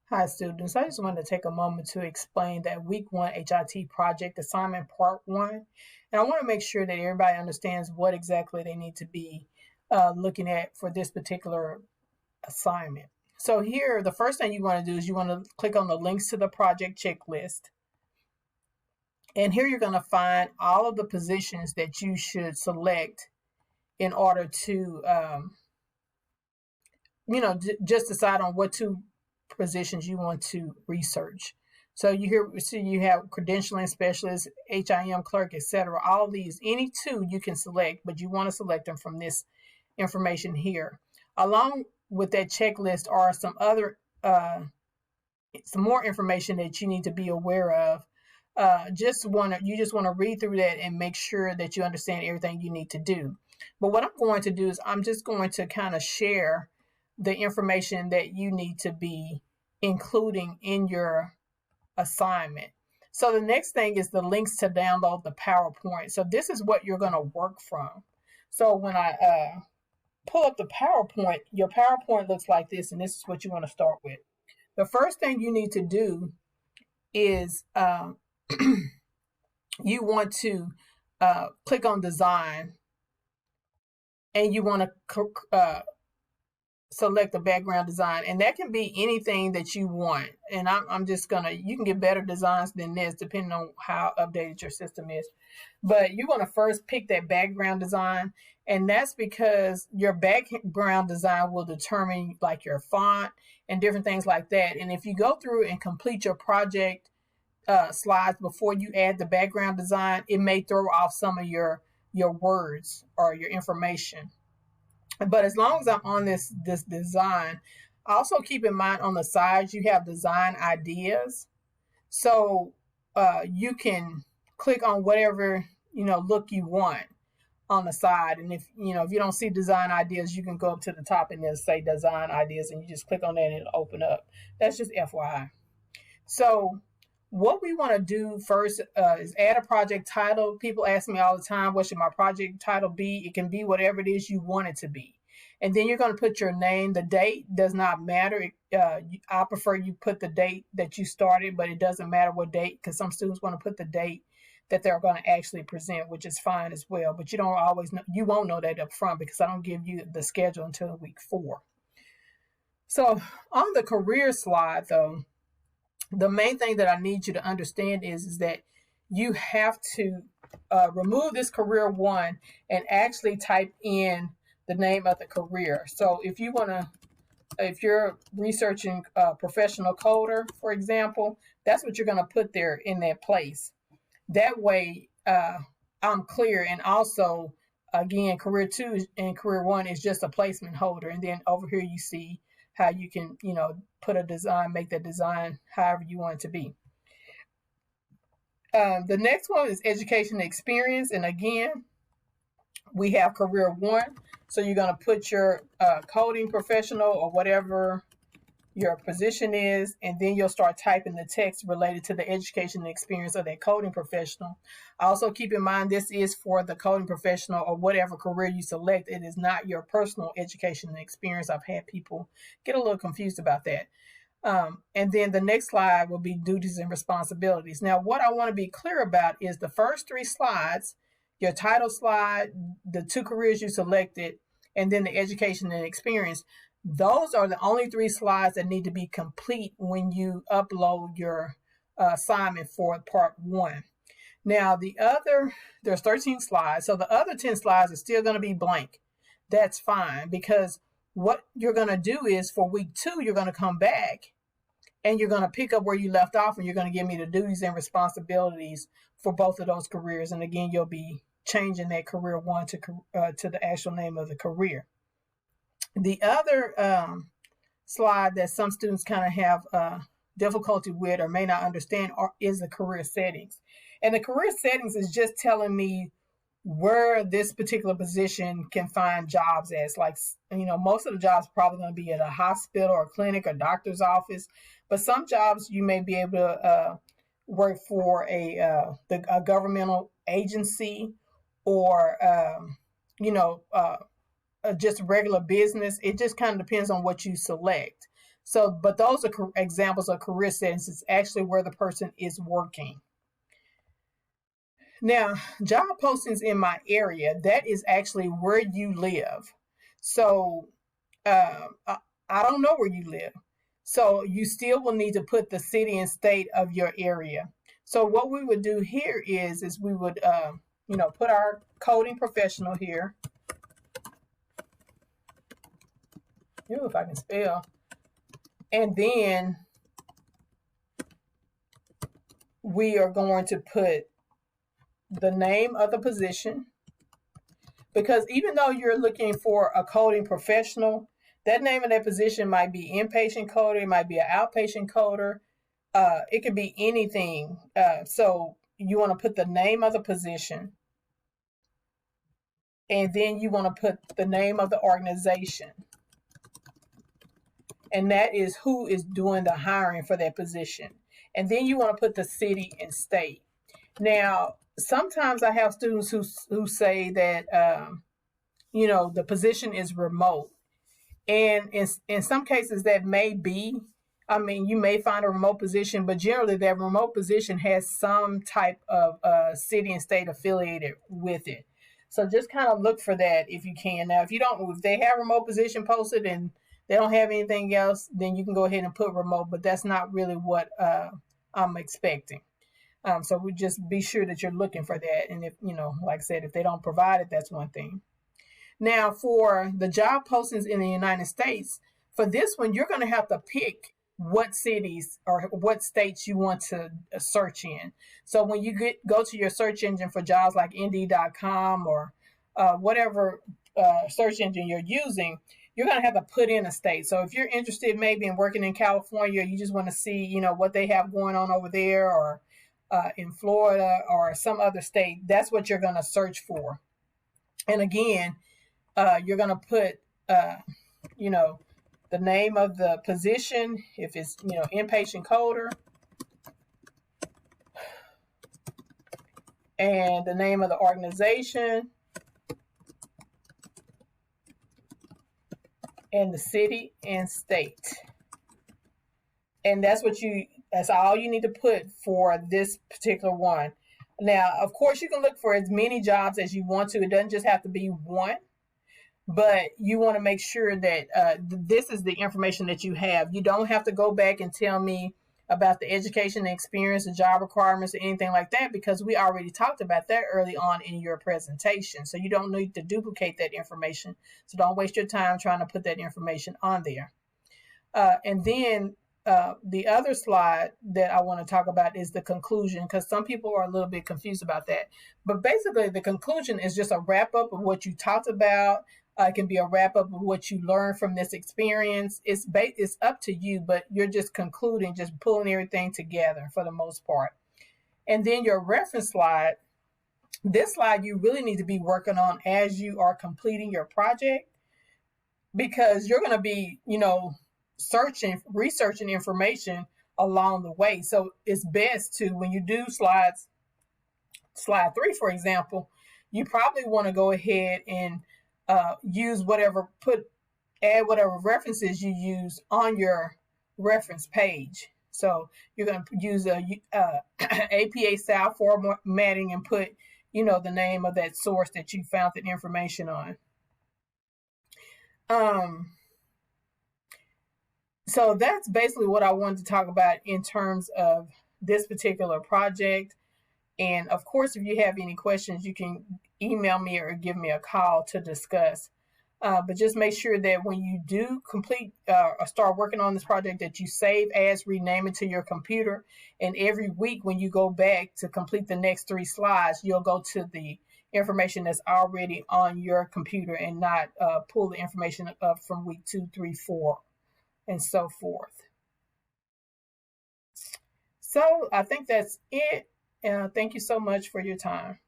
Hi, students. I just wanted to take a moment to explain that Week 1 HIT project assignment part 1. And I want to make sure that everybody understands what exactly they need to be looking at for this particular assignment. So here, the first thing you want to do is you want to click on the links to the project checklist. And here you're going to find all of the positions that you should select in order to, just decide on what two positions you want to research. So you have credentialing specialist, HIM clerk, etc. All of these, any two you can select, but you want to select them from this information here. Along with that checklist are some other, some more information that you need to be aware of. You just want to read through that and make sure that you understand everything you need to do. But what I'm going to do is I'm just going to kind of share the information that you need to be including in your assignment. So the next thing is the links to download the PowerPoint. So this is what you're going to work from. So when I pull up the PowerPoint, your PowerPoint looks like this, and this is what you want to start with. The first thing you need to do is you want to click on design, and you want to select the background design, and that can be anything that you want. And I'm just gonna, you can get better designs than this depending on how updated your system is. But you want to first pick that background design, and that's because your background design will determine like your font and different things like that. And if you go through and complete your project slides before you add the background design, it may throw off some of your words or your information. But as long as I'm on this design, also keep in mind on the sides you have design ideas. So you can click on whatever look you want on the side. And if you don't see design ideas, you can go up to the top and then say design ideas, and you just click on that and it'll open up. That's just FYI. So what we want to do first is add a project title. People ask me all the time, what should my project title be? It can be whatever it is you want it to be. And then you're going to put your name. The date does not matter. I prefer you put the date that you started, but it doesn't matter what date, because some students want to put the date that they're going to actually present, which is fine as well. But you don't always know, you won't know that up front because I don't give you the schedule until week 4. So on the career slide, though, the main thing that I need you to understand is that you have to remove this career 1 and actually type in the name of the career. So if you're researching professional coder, for example, that's what you're going to put there in that place. That way I'm clear. And also, again, career 2 and career 1 is just a placement holder. And then over here you see how you can, put a design, make that design however you want it to be. The next one is education experience. And again, we have career 1. So you're going to put your coding professional or whatever your position is, and then you'll start typing the text related to the education and experience of that coding professional. Also keep in mind, this is for the coding professional or whatever career you select. It is not your personal education and experience. I've had people get a little confused about that. And then the next slide will be duties and responsibilities. Now, what I want to be clear about is the first 3 slides, your title slide, the 2 careers you selected, and then the education and experience. Those are the only 3 slides that need to be complete when you upload your assignment for part 1. Now, there's 13 slides, so the other 10 slides are still going to be blank. That's fine, because what you're going to do is for week 2, you're going to come back and you're going to pick up where you left off, and you're going to give me the duties and responsibilities for both of those careers. And again, you'll be changing that career 1 to the actual name of the career. The other slide that some students kind of have difficulty with or may not understand is the career settings. And the career settings is just telling me where this particular position can find jobs as. Like, most of the jobs are probably going to be at a hospital or clinic or doctor's office, but some jobs you may be able to work for a governmental agency or just a regular business. It just kind of depends on what you select. So, but those are examples of career settings. It's actually where the person is working. Now, job postings in my area, that is actually where you live. So, I don't know where you live. So you still will need to put the city and state of your area. So what we would do here is we would, put our coding professional here. If I can spell. And then we are going to put the name of the position, because even though you're looking for a coding professional, that name of that position might be inpatient coder, it might be an outpatient coder, it could be anything. So you want to put the name of the position, and then you want to put the name of the organization, and that is who is doing the hiring for that position. And then you want to put the city and state. Now, sometimes I have students who say that the position is remote, and in some cases that may be. I mean, you may find a remote position, but generally that remote position has some type of city and state affiliated with it. So just kind of look for that if you can. Now, if they have remote position posted and they don't have anything else, then you can go ahead and put remote, but that's not really what I'm expecting. So we just be sure that you're looking for that. And if, like I said, if they don't provide it, that's one thing. Now, for the job postings in the United States, for this one, you're going to have to pick what cities or what states you want to search in. So when you go to your search engine for jobs like Indeed.com or whatever search engine you're using, you're going to have to put in a state. So if you're interested maybe in working in California, you just want to see, what they have going on over there, or in Florida or some other state, that's what you're going to search for. And again, you're going to put, the name of the position, if it's, inpatient coder, and the name of the organization, and the city and state. And that's all you need to put for this particular one. Now, of course, you can look for as many jobs as you want to. It doesn't just have to be one. But you want to make sure that this is the information that you have. You don't have to go back and tell me about the education and experience, the job requirements, or anything like that, because we already talked about that early on in your presentation. So you don't need to duplicate that information. So don't waste your time trying to put that information on there. And then the other slide that I want to talk about is the conclusion, because some people are a little bit confused about that. But basically, the conclusion is just a wrap up of what you talked about. It can be a wrap up of what you learned from this experience. It's up to you, but you're just concluding, just pulling everything together for the most part. And then your reference slide, this slide you really need to be working on as you are completing your project, because you're going to be, researching information along the way. So it's best to, when you do slide 3, for example, you probably want to go ahead and use add whatever references you use on your reference page. So you're going to use a APA style formatting and put, the name of that source that you found that information on. So that's basically what I wanted to talk about in terms of this particular project. And of course, if you have any questions, you can email me or give me a call to discuss. But just make sure that when you do complete or start working on this project, that you save as, rename it to your computer. And every week when you go back to complete the next 3 slides, you'll go to the information that's already on your computer and not pull the information up from week 2, 3, 4, and so forth. So I think that's it. Thank you so much for your time.